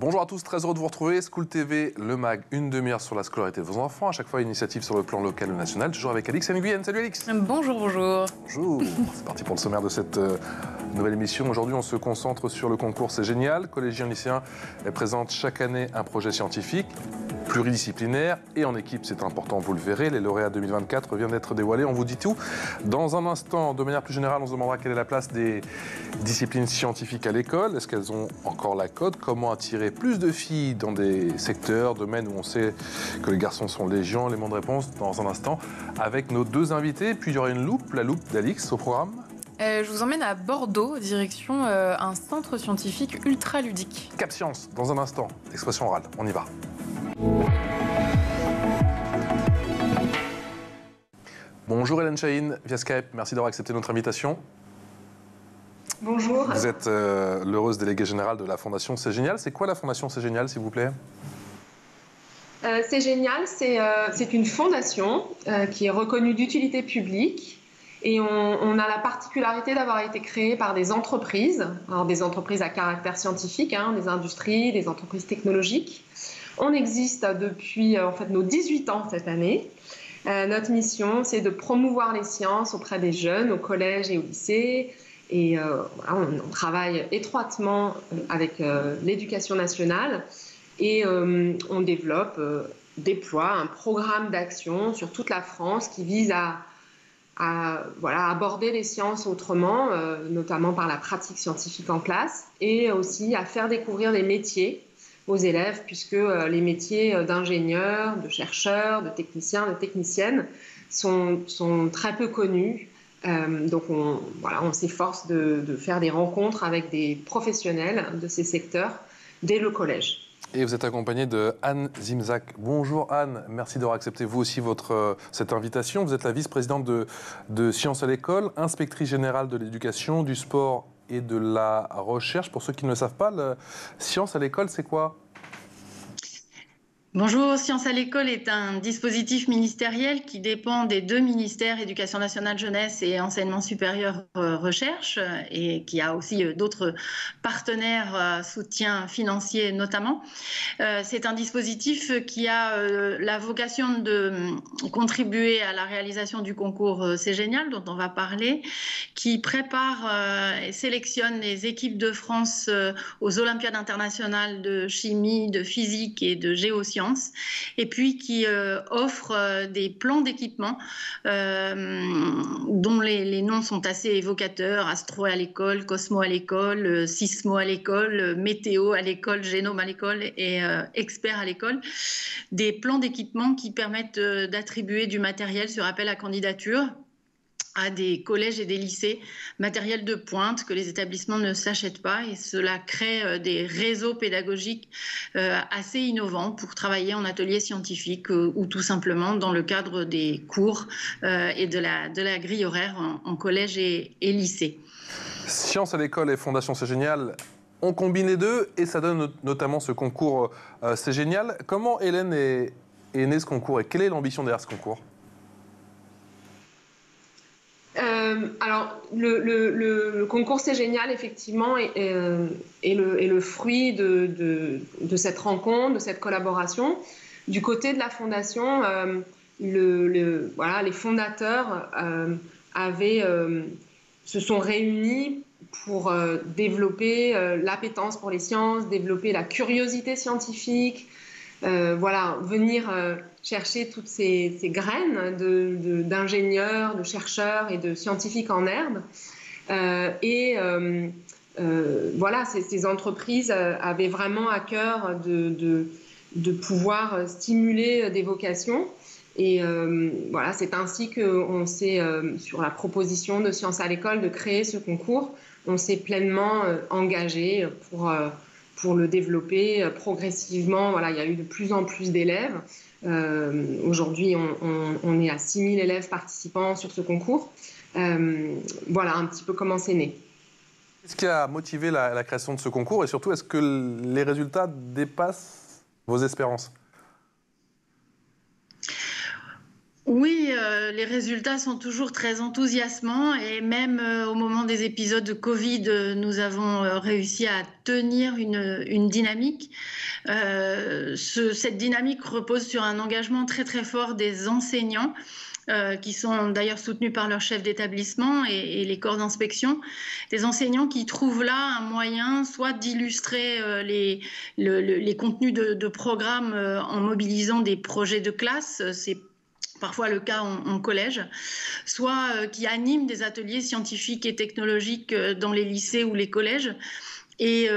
Bonjour à tous, très heureux de vous retrouver. School TV, le MAG, une demi-heure sur la scolarité de vos enfants. À chaque fois, une initiative sur le plan local ou national. Toujours avec Alix Nguyen. Salut Alix. Bonjour, bonjour. Bonjour. C'est parti pour le sommaire de cette nouvelle émission. Aujourd'hui, on se concentre sur le concours C'est Génial. Collégiens lycéens présentent chaque année un projet scientifique pluridisciplinaire et en équipe, c'est important, vous le verrez. Les lauréats 2024 viennent d'être dévoilés, on vous dit tout. Dans un instant, de manière plus générale, on se demandera quelle est la place des disciplines scientifiques à l'école. Est-ce qu'elles ont encore la cote? Comment attirer plus de filles dans des secteurs, domaines où on sait que les garçons sont légion? Élément de réponse dans un instant avec nos deux invités. Puis il y aura une loupe, la loupe d'Alix au programme. Je vous emmène à Bordeaux, direction un centre scientifique ultra ludique. Cap Science, dans un instant. Expression orale, on y va. Bonjour Hélène Chahine, via Skype, merci d'avoir accepté notre invitation. Bonjour. Vous êtes l'heureuse déléguée générale de la Fondation C'est Génial. C'est quoi la Fondation C'est Génial, s'il vous plaît? C'est Génial, c'est une fondation qui est reconnue d'utilité publique et on a la particularité d'avoir été créée par des entreprises, alors des entreprises à caractère scientifique, des industries, des entreprises technologiques. On existe depuis en fait nos 18 ans cette année. Notre mission, c'est de promouvoir les sciences auprès des jeunes, au collège et au lycée. Et on travaille étroitement avec l'éducation nationale et on déploie un programme d'action sur toute la France qui vise à aborder les sciences autrement, notamment par la pratique scientifique en classe, et aussi à faire découvrir les métiers aux élèves, puisque les métiers d'ingénieurs, de chercheurs, de techniciens, de techniciennes sont très peu connus. Donc on s'efforce de faire des rencontres avec des professionnels de ces secteurs dès le collège. Et vous êtes accompagnée de Anne Zimzak. Bonjour Anne, merci d'avoir accepté vous aussi cette invitation. Vous êtes la vice-présidente de Sciences à l'école, inspectrice générale de l'éducation, du sport et de la recherche. Pour ceux qui ne le savent pas, Sciences à l'école, c'est quoi ? Bonjour, Sciences à l'école est un dispositif ministériel qui dépend des deux ministères, Éducation nationale, jeunesse et enseignement supérieur, recherche, et qui a aussi d'autres partenaires, soutien financier notamment. C'est un dispositif qui a la vocation de contribuer à la réalisation du concours C'est Génial, dont on va parler, qui prépare et sélectionne les équipes de France aux Olympiades internationales de chimie, de physique et de géosciences, et puis qui offre des plans d'équipement dont les noms sont assez évocateurs: Astro à l'école, Cosmo à l'école, Sismo à l'école, Météo à l'école, Génome à l'école et Expert à l'école. Des plans d'équipement qui permettent d'attribuer du matériel sur appel à candidature à des collèges et des lycées, matériel de pointe que les établissements ne s'achètent pas, et cela crée des réseaux pédagogiques assez innovants pour travailler en atelier scientifique ou tout simplement dans le cadre des cours et de la grille horaire en collège et lycée. Sciences à l'école et Fondation C'est Génial, on combine les deux et ça donne notamment ce concours C'est Génial. Comment Hélène est né ce concours et quelle est l'ambition derrière ce concours ? Alors, le concours C'est Génial, effectivement, est le fruit de cette rencontre, de cette collaboration. Du côté de la Fondation, les fondateurs se sont réunis pour développer l'appétence pour les sciences, développer la curiosité scientifique, venir chercher toutes ces graines d'ingénieurs, de chercheurs et de scientifiques en herbe. Ces entreprises avaient vraiment à cœur de pouvoir stimuler des vocations. Et c'est ainsi qu'on s'est, sur la proposition de Sciences à l'école, de créer ce concours, on s'est pleinement engagé pour le développer progressivement. Il y a eu de plus en plus d'élèves. Aujourd'hui, on est à 6000 élèves participants sur ce concours. Voilà un petit peu comment c'est né. Qu'est-ce qui a motivé la création de ce concours et surtout, est-ce que les résultats dépassent vos espérances ? Oui, les résultats sont toujours très enthousiasmants et même au moment des épisodes de Covid, nous avons réussi à tenir une dynamique. Cette dynamique repose sur un engagement très très fort des enseignants, qui sont d'ailleurs soutenus par leur chef d'établissement et les corps d'inspection. Des enseignants qui trouvent là un moyen soit d'illustrer les contenus de programmes en mobilisant des projets de classe, c'est parfois le cas en collège, soit qui animent des ateliers scientifiques et technologiques dans les lycées ou les collèges. Et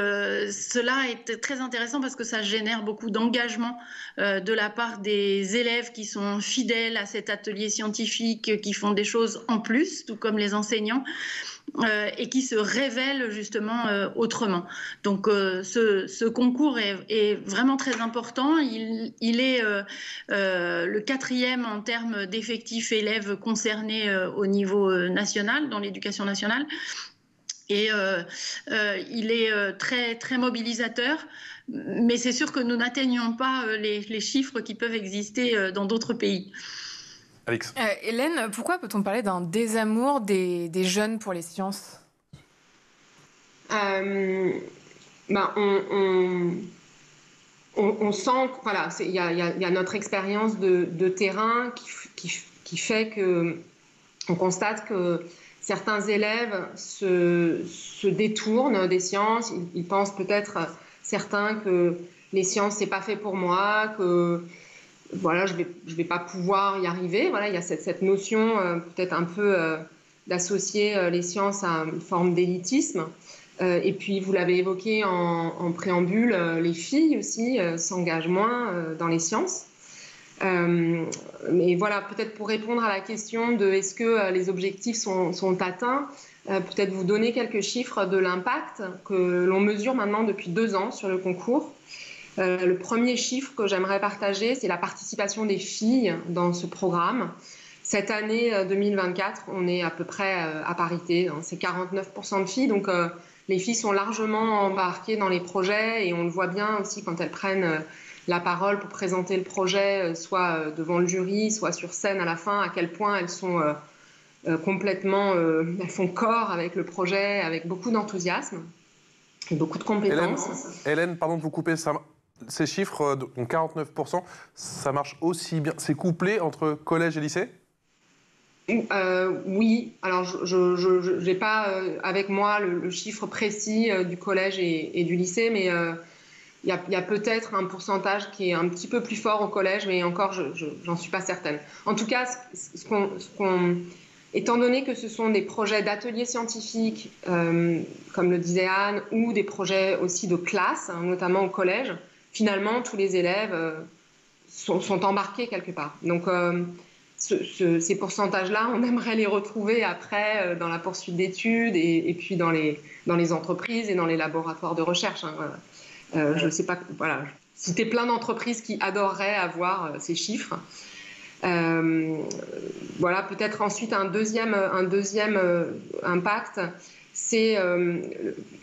cela est très intéressant parce que ça génère beaucoup d'engagement de la part des élèves qui sont fidèles à cet atelier scientifique, qui font des choses en plus, tout comme les enseignants, et qui se révèlent justement autrement. Donc ce concours est vraiment très important. Il est le 4e en termes d'effectifs élèves concernés au niveau national, dans l'éducation nationale. Et il est très, très mobilisateur, mais c'est sûr que nous n'atteignons pas les chiffres qui peuvent exister dans d'autres pays. Alix. Hélène, pourquoi peut-on parler d'un désamour des jeunes pour les sciences ? On sent qu'il voilà, y a notre expérience de terrain qui fait qu'on constate que certains élèves se détournent des sciences. Ils pensent peut-être, certains, que les sciences, c'est pas fait pour moi, que voilà, je vais pas pouvoir y arriver. Voilà, il y a cette notion peut-être un peu d'associer les sciences à une forme d'élitisme. Et puis, vous l'avez évoqué en préambule, les filles aussi s'engagent moins dans les sciences. Mais voilà, peut-être pour répondre à la question de est-ce que les objectifs sont atteints, peut-être vous donner quelques chiffres de l'impact que l'on mesure maintenant depuis 2 ans sur le concours. Le premier chiffre que j'aimerais partager, c'est la participation des filles dans ce programme. Cette année 2024, on est à peu près à parité, hein, c'est 49% de filles, donc les filles sont largement embarquées dans les projets et on le voit bien aussi quand elles prennent la parole pour présenter le projet, soit devant le jury, soit sur scène à la fin, à quel point elles sont complètement, elles font corps avec le projet, avec beaucoup d'enthousiasme et beaucoup de compétences. Hélène, pardon de vous couper, ces chiffres, donc 49%, ça marche aussi bien. C'est couplé entre collège et lycée ? Oui, alors je n'ai pas avec moi le chiffre précis du collège et du lycée, mais il y a peut-être un pourcentage qui est un petit peu plus fort au collège, mais encore, j'en suis pas certaine. En tout cas, étant donné que ce sont des projets d'ateliers scientifiques, comme le disait Anne, ou des projets aussi de classe, hein, notamment au collège, finalement, tous les élèves sont embarqués quelque part. Donc, ces pourcentages-là, on aimerait les retrouver après dans la poursuite d'études et puis dans les entreprises et dans les laboratoires de recherche. Hein. Je ne sais pas, voilà, citer plein d'entreprises qui adoreraient avoir ces chiffres. Voilà, peut-être ensuite un deuxième impact, c'est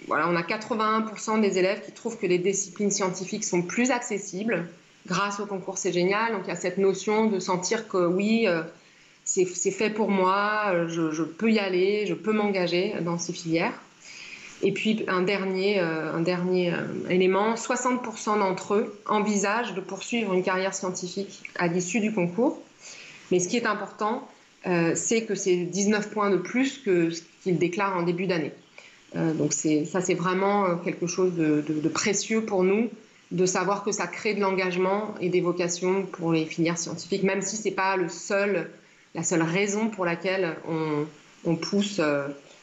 voilà, on a 81% des élèves qui trouvent que les disciplines scientifiques sont plus accessibles grâce au concours C'est Génial. Donc il y a cette notion de sentir que oui, c'est fait pour moi, je peux y aller, je peux m'engager dans ces filières. Et puis un dernier élément, 60% d'entre eux envisagent de poursuivre une carrière scientifique à l'issue du concours. Mais ce qui est important, c'est que c'est 19 points de plus que ce qu'ils déclarent en début d'année. Donc ça, c'est vraiment quelque chose de précieux pour nous, de savoir que ça crée de l'engagement et des vocations pour les filières scientifiques, même si ce n'est pas la seule raison pour laquelle on pousse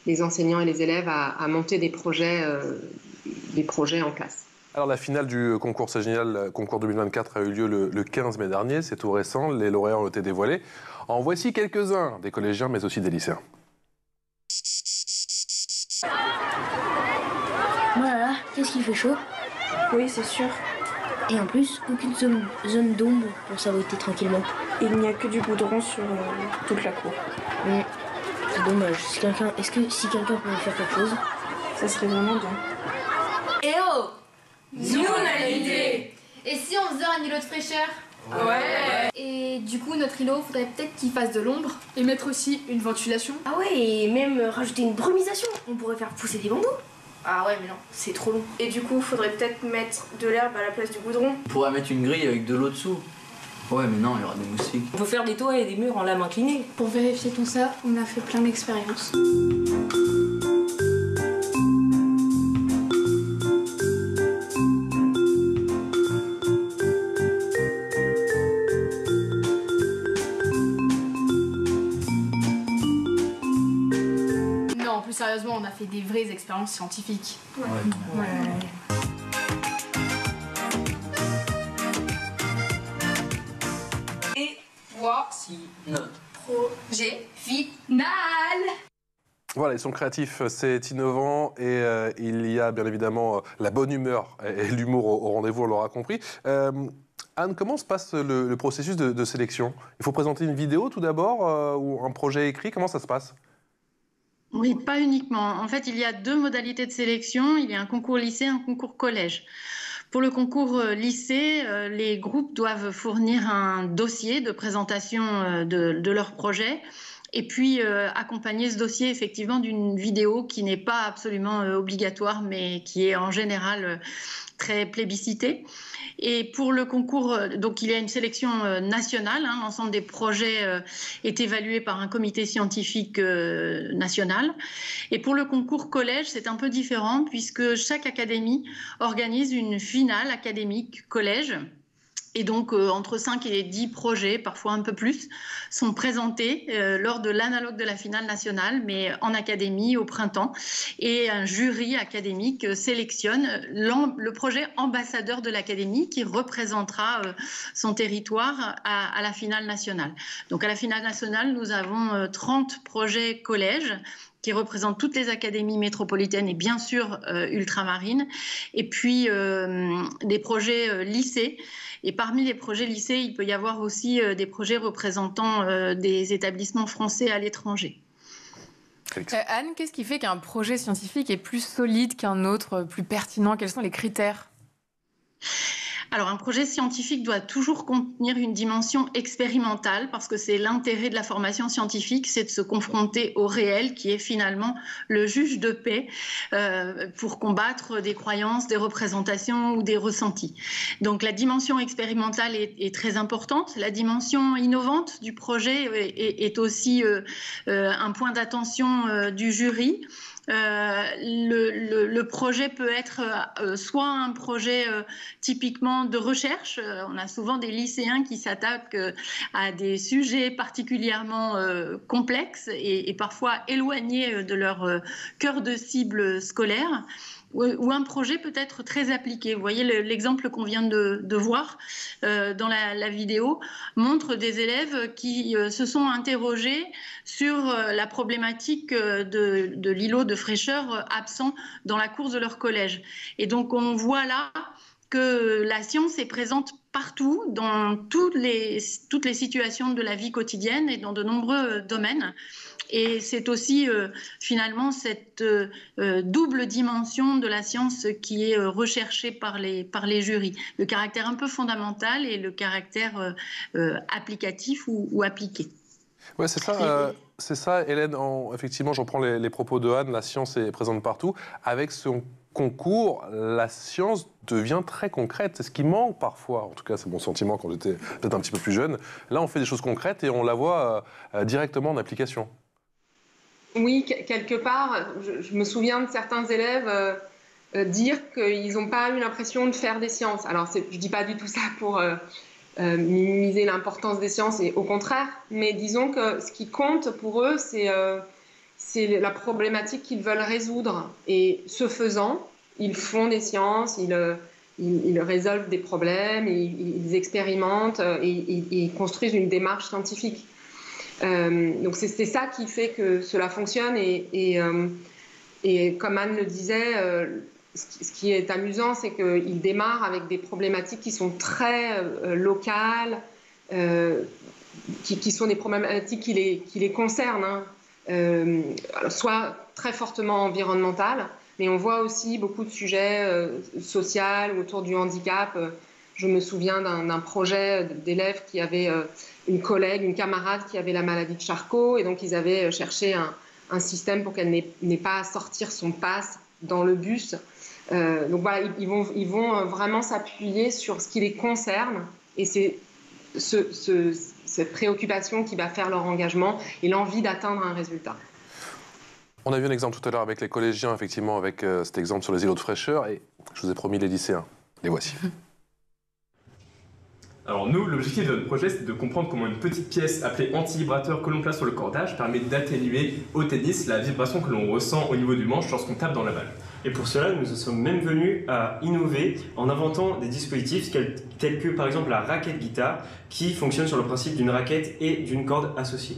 les enseignants et les élèves à monter des projets en classe. Alors la finale du concours C'est Génial, concours 2024, a eu lieu le 15 mai dernier, c'est tout récent, les lauréats ont été dévoilés. En voici quelques-uns, des collégiens mais aussi des lycéens. Voilà, qu'est-ce qu'il fait chaud? Oui, c'est sûr. Et en plus, aucune zone d'ombre pour s'abriter tranquillement. Il n'y a que du goudron sur toute la cour. C'est dommage. Si quelqu'un pouvait faire quelque chose, ça serait vraiment bien. Eh oh! Nous, on a l'idée! Et si on faisait un îlot de fraîcheur? Ouais. Et du coup, notre îlot, faudrait peut-être qu'il fasse de l'ombre. Et mettre aussi une ventilation. Ah ouais, et même rajouter une brumisation. On pourrait faire pousser des bambous. Ah ouais, mais non, c'est trop long. Et du coup, faudrait peut-être mettre de l'herbe à la place du goudron. On pourrait mettre une grille avec de l'eau dessous. Ouais, mais non, il y aura des moustiques. On peut faire des toits et des murs en lame inclinée. Pour vérifier tout ça, on a fait plein d'expériences. Non, plus sérieusement, on a fait des vraies expériences scientifiques. Ouais. Et voici notre projet final. Voilà, ils sont créatifs, c'est innovant et il y a bien évidemment la bonne humeur et l'humour au rendez-vous, on l'aura compris. Anne, comment se passe le processus de sélection? Il faut présenter une vidéo tout d'abord ou un projet écrit? Comment ça se passe? Oui, pas uniquement. En fait, il y a 2 modalités de sélection. Il y a un concours lycée et un concours collège. Pour le concours lycée, les groupes doivent fournir un dossier de présentation de leur projet et puis accompagner ce dossier effectivement d'une vidéo qui n'est pas absolument obligatoire mais qui est en général très plébiscitée. Et pour le concours, donc il y a une sélection nationale, hein, l'ensemble des projets est évalué par un comité scientifique national. Et pour le concours collège, c'est un peu différent puisque chaque académie organise une finale académique collège. Et donc, entre 5 et 10 projets, parfois un peu plus, sont présentés lors de l'analogue de la finale nationale, mais en académie au printemps. Et un jury académique sélectionne le projet ambassadeur de l'académie qui représentera son territoire à la finale nationale. Donc, à la finale nationale, nous avons 30 projets collèges qui représentent toutes les académies métropolitaines et bien sûr ultramarines, et puis des projets lycées. Et parmi les projets lycées, il peut y avoir aussi des projets représentant des établissements français à l'étranger. Anne, qu'est-ce qui fait qu'un projet scientifique est plus solide qu'un autre, plus pertinent? Quels sont les critères? Alors, un projet scientifique doit toujours contenir une dimension expérimentale parce que c'est l'intérêt de la formation scientifique, c'est de se confronter au réel qui est finalement le juge de paix pour combattre des croyances, des représentations ou des ressentis. Donc, la dimension expérimentale est très importante. La dimension innovante du projet est aussi un point d'attention du jury. Le projet peut être soit un projet typiquement de recherche. On a souvent des lycéens qui s'attaquent à des sujets particulièrement complexes et parfois éloignés de leur cœur de cible scolaire. Ou un projet peut être très appliqué. Vous voyez, l'exemple qu'on vient de voir dans la vidéo montre des élèves qui se sont interrogés sur la problématique de l'îlot de fraîcheur absent dans la course de leur collège. Et donc, on voit là que la science est présente partout, dans toutes les situations de la vie quotidienne et dans de nombreux domaines. Et c'est aussi finalement cette double dimension de la science qui est recherchée par les jurys. Le caractère un peu fondamental et le caractère applicatif ou appliqué. Ouais, c'est ça, Hélène. Effectivement, je reprends les propos de Anne, la science est présente partout. Avec son concours, la science devient très concrète. C'est ce qui manque parfois, en tout cas c'est mon sentiment quand j'étais peut-être un petit peu plus jeune. Là, on fait des choses concrètes et on la voit directement en application. Oui, quelque part, je me souviens de certains élèves dire qu'ils n'ont pas eu l'impression de faire des sciences. Alors, je ne dis pas du tout ça pour minimiser l'importance des sciences, et au contraire, mais disons que ce qui compte pour eux, c'est la problématique qu'ils veulent résoudre. Et ce faisant, ils font des sciences, ils résolvent des problèmes, ils expérimentent et ils construisent une démarche scientifique. Donc c'est ça qui fait que cela fonctionne et comme Anne le disait, ce qui est amusant, c'est qu'ils démarrent avec des problématiques qui sont très locales, qui sont des problématiques qui les concernent, hein. Soit très fortement environnementales, mais on voit aussi beaucoup de sujets sociaux autour du handicap Je me souviens d'un projet d'élèves qui avait une collègue, une camarade qui avait la maladie de Charcot, et donc ils avaient cherché un système pour qu'elle n'ait pas à sortir son pass dans le bus. Donc voilà, ils vont vraiment s'appuyer sur ce qui les concerne, et c'est cette préoccupation qui va faire leur engagement et l'envie d'atteindre un résultat. On a vu un exemple tout à l'heure avec les collégiens, effectivement, avec cet exemple sur les îlots de fraîcheur, et je vous ai promis les lycéens. Les voici. Alors nous, l'objectif de notre projet, c'est de comprendre comment une petite pièce appelée anti-vibrateur que l'on place sur le cordage permet d'atténuer au tennis la vibration que l'on ressent au niveau du manche lorsqu'on tape dans la balle. Et pour cela, nous sommes même venus à innover en inventant des dispositifs tels que par exemple la raquette guitare qui fonctionne sur le principe d'une raquette et d'une corde associée.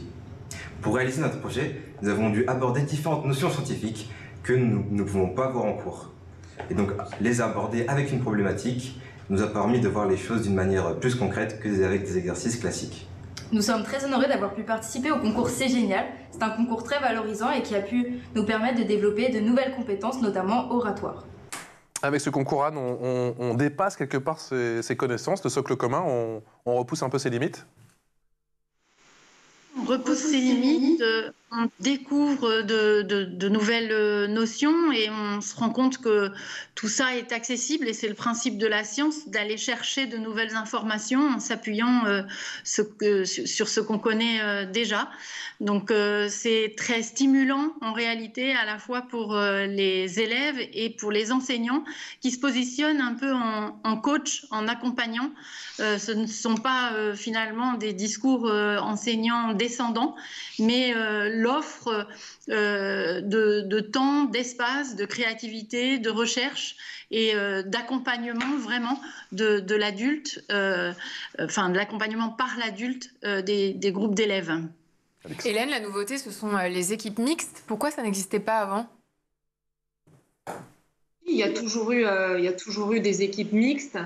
Pour réaliser notre projet, nous avons dû aborder différentes notions scientifiques que nous ne pouvons pas voir en cours. Et donc les aborder avec une problématique nous a permis de voir les choses d'une manière plus concrète qu'avec des exercices classiques. Nous sommes très honorés d'avoir pu participer au concours C'est Génial. C'est un concours très valorisant et qui a pu nous permettre de développer de nouvelles compétences, notamment oratoires. Avec ce concours, Anne, on dépasse quelque part ses connaissances, le socle commun, on repousse un peu ses limites? On repousse ses limites, on découvre de nouvelles notions et on se rend compte que tout ça est accessible, et c'est le principe de la science, d'aller chercher de nouvelles informations en s'appuyant sur ce qu'on connaît déjà. Donc c'est très stimulant en réalité, à la fois pour les élèves et pour les enseignants qui se positionnent un peu en coach, en accompagnant. Ce ne sont pas finalement des discours enseignants descendants, mais l'offre de temps, d'espace, de créativité, de recherche et d'accompagnement vraiment de l'adulte, enfin de l'accompagnement par l'adulte des groupes d'élèves. Hélène, la nouveauté, ce sont les équipes mixtes. Pourquoi ça n'existait pas avant ? Il y a toujours eu des équipes mixtes.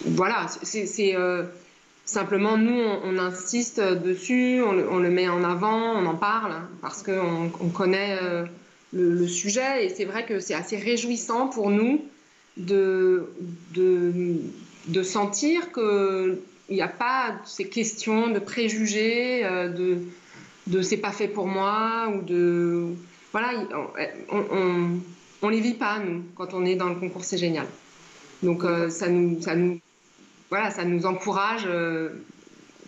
Voilà, c'est simplement nous, on insiste dessus, on le met en avant, on en parle, parce qu'on connaît le sujet. Et c'est vrai que c'est assez réjouissant pour nous de sentir qu'il n'y a pas ces questions de préjugés, de c'est pas fait pour moi, ou de... Voilà, on les vit pas, nous, quand on est dans le concours C'est Génial. Donc ça nous encourage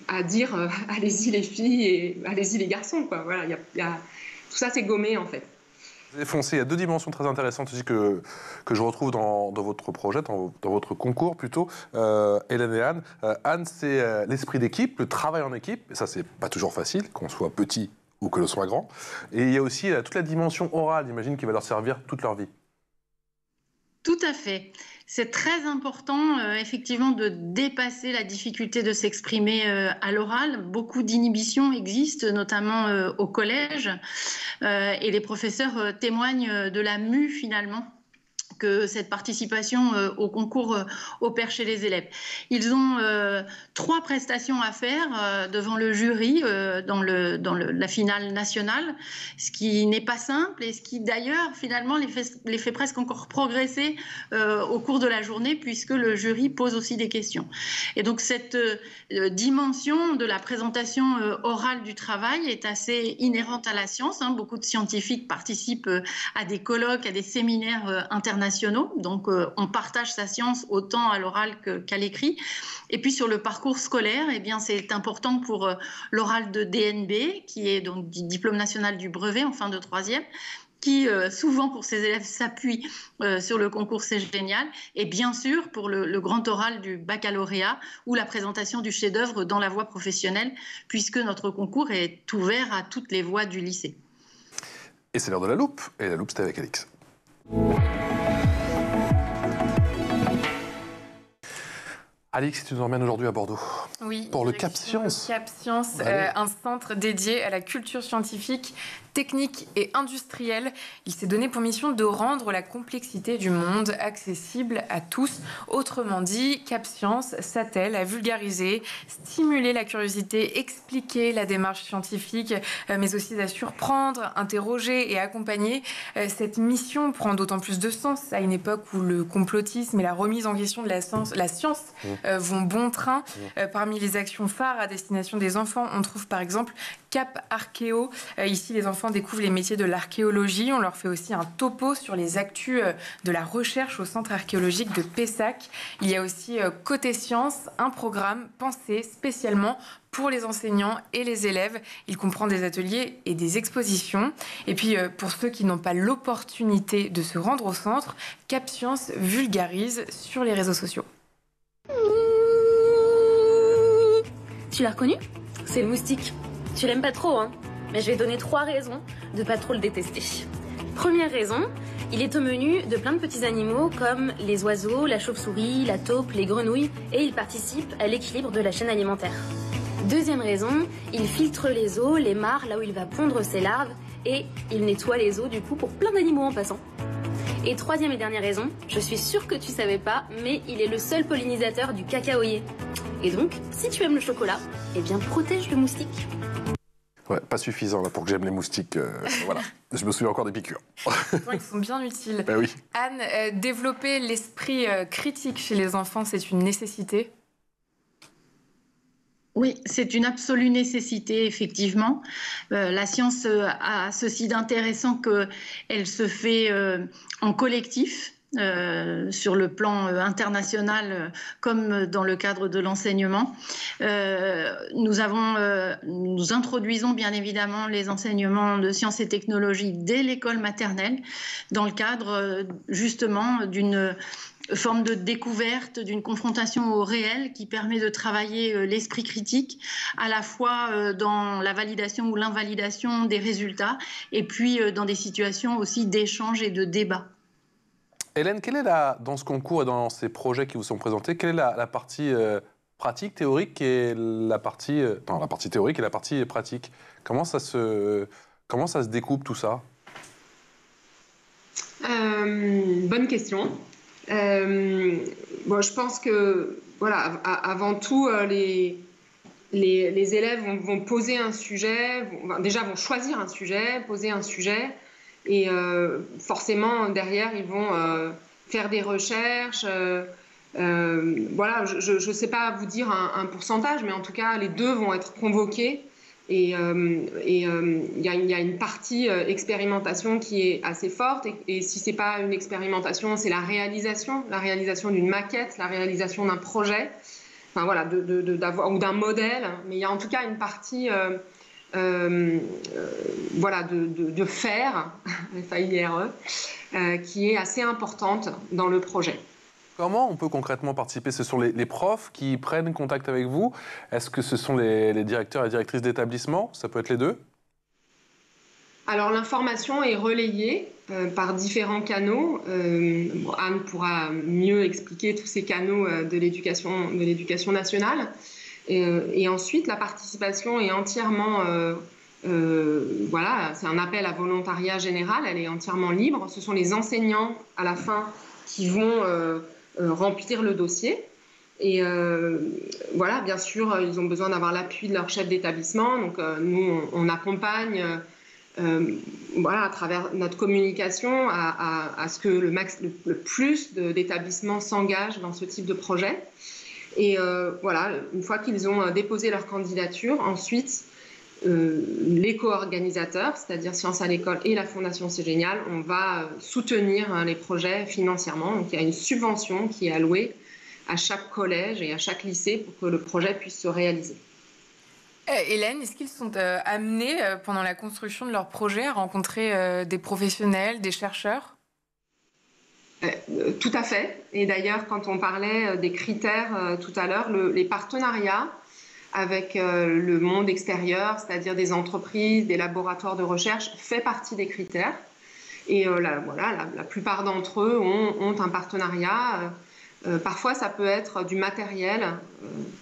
à dire allez-y les filles et allez-y les garçons, quoi. Voilà, tout ça c'est gommé en fait. Foncé, il y a deux dimensions très intéressantes aussi que je retrouve dans votre projet, dans votre concours plutôt, Hélène et Anne. Anne, c'est l'esprit d'équipe, le travail en équipe, et ça c'est pas toujours facile, qu'on soit petit ou que l'on soit grand. Et il y a aussi toute la dimension orale, j'imagine, qui va leur servir toute leur vie. Tout à fait. C'est très important, effectivement, de dépasser la difficulté de s'exprimer à l'oral. Beaucoup d'inhibitions existent, notamment au collège, et les professeurs témoignent de la mue, finalement, que cette participation au concours opère chez les élèves. Ils ont 3 prestations à faire devant le jury dans la finale nationale, ce qui n'est pas simple et ce qui d'ailleurs finalement les fait presque encore progresser au cours de la journée, puisque le jury pose aussi des questions. Et donc cette dimension de la présentation orale du travail est assez inhérente à la science. Beaucoup de scientifiques participent à des colloques, à des séminaires internationaux. Donc on partage sa science autant à l'oral qu'à l'écrit. Et puis sur le parcours scolaire, eh bien, c'est important pour l'oral de DNB, qui est donc du diplôme national du brevet en fin de 3e, qui souvent pour ses élèves s'appuie sur le concours C'est Génial, et bien sûr pour le grand oral du baccalauréat ou la présentation du chef-d'œuvre dans la voie professionnelle, puisque notre concours est ouvert à toutes les voies du lycée. Et c'est l'heure de la loupe, et la loupe c'était avec Alix. Alix, tu nous emmènes aujourd'hui à Bordeaux. Oui. Pour le Cap Science. Cap Science, un centre dédié à la culture scientifique, technique et industrielle. Il s'est donné pour mission de rendre la complexité du monde accessible à tous. Autrement dit, Cap Science s'attelle à vulgariser, stimuler la curiosité, expliquer la démarche scientifique, mais aussi à surprendre, interroger et accompagner. Cette mission prend d'autant plus de sens à une époque où le complotisme et la remise en question de la science vont bon train. Parmi les actions phares à destination des enfants, on trouve par exemple Cap Archéo. Ici, les enfants découvrent les métiers de l'archéologie. On leur fait aussi un topo sur les actus de la recherche au centre archéologique de Pessac. Il y a aussi Côté Science, un programme pensé spécialement pour les enseignants et les élèves. Il comprend des ateliers et des expositions. Et puis, pour ceux qui n'ont pas l'opportunité de se rendre au centre, Cap Science vulgarise sur les réseaux sociaux. Tu l'as reconnu? C'est le moustique. Tu l'aimes pas trop, hein? Mais je vais donner 3 raisons de pas trop le détester. Première raison, il est au menu de plein de petits animaux comme les oiseaux, la chauve-souris, la taupe, les grenouilles, et il participe à l'équilibre de la chaîne alimentaire. Deuxième raison, il filtre les eaux, les mares, là où il va pondre ses larves, et il nettoie les eaux du coup pour plein d'animaux en passant. Et troisième et dernière raison, je suis sûre que tu savais pas, mais il est le seul pollinisateur du cacaoyer. Et donc, si tu aimes le chocolat, eh bien protège le moustique. Ouais, pas suffisant là pour que j'aime les moustiques. Voilà, je me souviens encore des piqûres. Ils sont bien utiles. Ben oui. Anne, développer l'esprit critique chez les enfants, c'est une nécessité? Oui, c'est une absolue nécessité, effectivement. La science a ceci d'intéressant qu'elle se fait en collectif. Sur le plan international comme dans le cadre de l'enseignement. Nous introduisons bien évidemment les enseignements de sciences et technologies dès l'école maternelle dans le cadre justement d'une forme de découverte, d'une confrontation au réel qui permet de travailler l'esprit critique à la fois dans la validation ou l'invalidation des résultats et puis dans des situations aussi d'échange et de débat. Hélène, quelle est dans ce concours et dans ces projets qui vous sont présentés, quelle est la partie pratique, théorique et la partie théorique et la partie pratique? Comment ça se découpe tout ça? Bonne question. Je pense que voilà, avant tout, les élèves vont poser un sujet, vont choisir un sujet, poser un sujet. Et forcément, derrière, ils vont faire des recherches. Voilà, je ne sais pas vous dire un pourcentage, mais en tout cas, les deux vont être convoqués. Et il y a une partie expérimentation qui est assez forte. Et si ce n'est pas une expérimentation, c'est la réalisation d'une maquette, la réalisation d'un projet, enfin, voilà, ou d'un modèle. Mais il y a en tout cas une partie... voilà, de faire, FAIRE, qui est assez importante dans le projet. Comment on peut concrètement participer? Ce sont les profs qui prennent contact avec vous? Est-ce que ce sont les directeurs et directrices d'établissement? Ça peut être les deux? Alors l'information est relayée par différents canaux. Anne pourra mieux expliquer tous ces canaux de l'éducation nationale. Et ensuite, la participation est entièrement, voilà, c'est un appel à volontariat général, elle est entièrement libre. Ce sont les enseignants, à la fin, qui vont remplir le dossier. Et voilà, bien sûr, ils ont besoin d'avoir l'appui de leur chef d'établissement. Donc, nous, on accompagne, voilà, à travers notre communication, à ce que le plus d'établissements s'engagent dans ce type de projet. Et voilà, une fois qu'ils ont déposé leur candidature, ensuite, les co-organisateurs, c'est-à-dire Sciences à l'école et la Fondation C'est Génial, on va soutenir les projets financièrement. Donc il y a une subvention qui est allouée à chaque collège et à chaque lycée pour que le projet puisse se réaliser. Hélène, est-ce qu'ils sont amenés pendant la construction de leur projet à rencontrer des professionnels, des chercheurs ? Tout à fait. Et d'ailleurs, quand on parlait des critères tout à l'heure, les partenariats avec le monde extérieur, c'est-à-dire des entreprises, des laboratoires de recherche, fait partie des critères. Et voilà, la plupart d'entre eux ont un partenariat Parfois, ça peut être du matériel,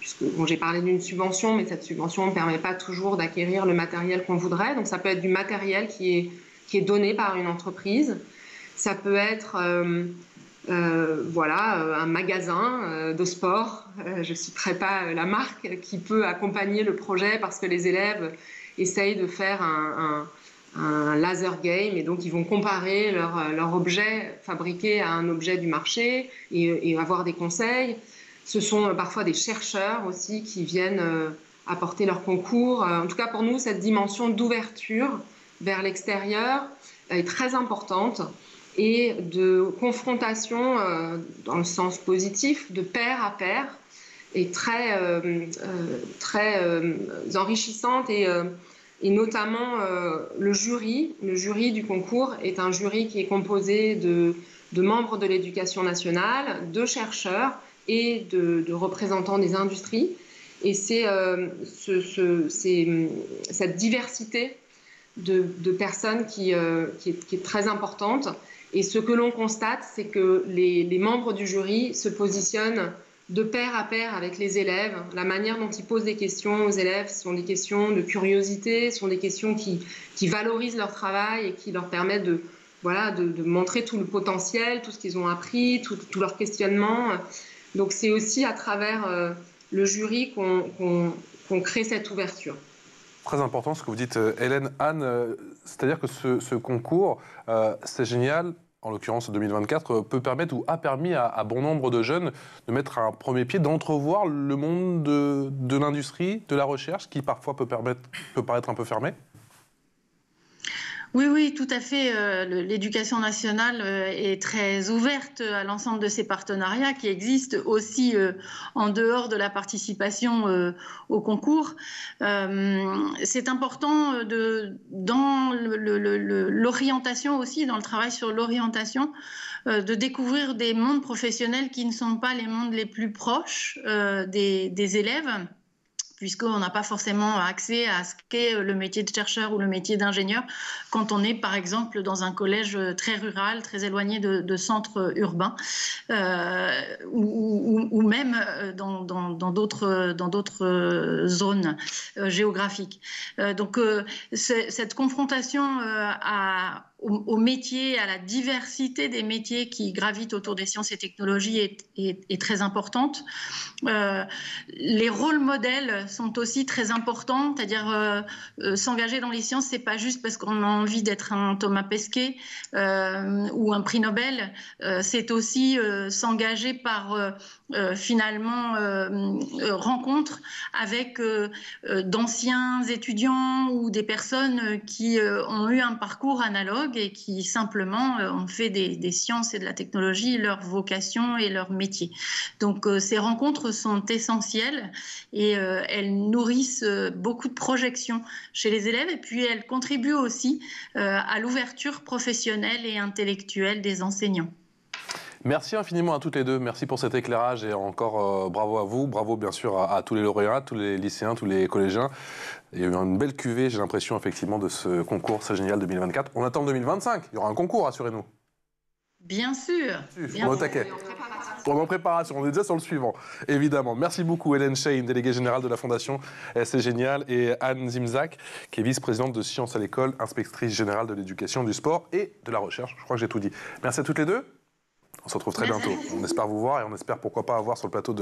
puisque bon, j'ai parlé d'une subvention, mais cette subvention ne permet pas toujours d'acquérir le matériel qu'on voudrait. Donc, ça peut être du matériel qui est donné par une entreprise. Ça peut être un magasin de sport, je ne citerai pas la marque, qui peut accompagner le projet parce que les élèves essayent de faire un laser game et donc ils vont comparer leur objet fabriqué à un objet du marché et avoir des conseils. Ce sont parfois des chercheurs aussi qui viennent apporter leur concours. En tout cas, pour nous, cette dimension d'ouverture vers l'extérieur est très importante et de confrontation dans le sens positif, de pair à pair, est très enrichissante et notamment le jury du concours est un jury qui est composé de membres de l'éducation nationale, de chercheurs et de représentants des industries. Et c'est cette diversité de personnes qui est très importante. Et ce que l'on constate, c'est que les membres du jury se positionnent de pair à pair avec les élèves. La manière dont ils posent des questions aux élèves sont des questions de curiosité, sont des questions qui valorisent leur travail et qui leur permettent de montrer tout le potentiel, tout ce qu'ils ont appris, tout leur questionnement. Donc c'est aussi à travers le jury qu'on crée cette ouverture. Très important ce que vous dites, Hélène. Anne, c'est-à-dire que ce concours, c'est génial, en l'occurrence 2024, peut permettre ou a permis à bon nombre de jeunes de mettre un premier pied, d'entrevoir le monde de l'industrie, de la recherche, qui parfois peut paraître un peu fermé. Oui, tout à fait. L'éducation nationale est très ouverte à l'ensemble de ces partenariats qui existent aussi en dehors de la participation au concours. C'est important dans l'orientation aussi, dans le travail sur l'orientation, de découvrir des mondes professionnels qui ne sont pas les mondes les plus proches des élèves, puisqu'on n'a pas forcément accès à ce qu'est le métier de chercheur ou le métier d'ingénieur quand on est, par exemple, dans un collège très rural, très éloigné de centres urbains, ou même dans d'autres zones géographiques. Donc, cette confrontation au métier, à la diversité des métiers qui gravitent autour des sciences et technologies est très importante. Les rôles modèles sont aussi très importants, c'est-à-dire s'engager dans les sciences, c'est pas juste parce qu'on a envie d'être un Thomas Pesquet ou un prix Nobel, c'est aussi s'engager par rencontre avec d'anciens étudiants ou des personnes qui ont eu un parcours analogue et qui simplement ont fait des sciences et de la technologie leur vocation et leur métier. Donc ces rencontres sont essentielles et elles nourrissent beaucoup de projections chez les élèves et puis elles contribuent aussi à l'ouverture professionnelle et intellectuelle des enseignants. Merci infiniment à toutes les deux. Merci pour cet éclairage et encore bravo à vous. Bravo bien sûr à tous les lauréats, tous les lycéens, tous les collégiens. Il y a eu une belle cuvée, j'ai l'impression, effectivement, de ce concours C'est génial 2024. On attend 2025. Il y aura un concours, assurez-nous. Bien sûr. On est au taquet. On est en préparation, on est déjà sur le suivant, évidemment. Merci beaucoup Hélène Shane, déléguée générale de la Fondation C'est génial, et Anne Zimzak, qui est vice-présidente de Sciences à l'école, inspectrice générale de l'éducation, du sport et de la recherche. Je crois que j'ai tout dit. Merci à toutes les deux. On se retrouve très bientôt. On espère vous voir et on espère pourquoi pas avoir sur le plateau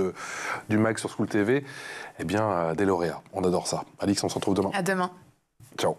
du MAG sur School TV des lauréats. On adore ça. Alix, on se retrouve demain. À demain. Ciao.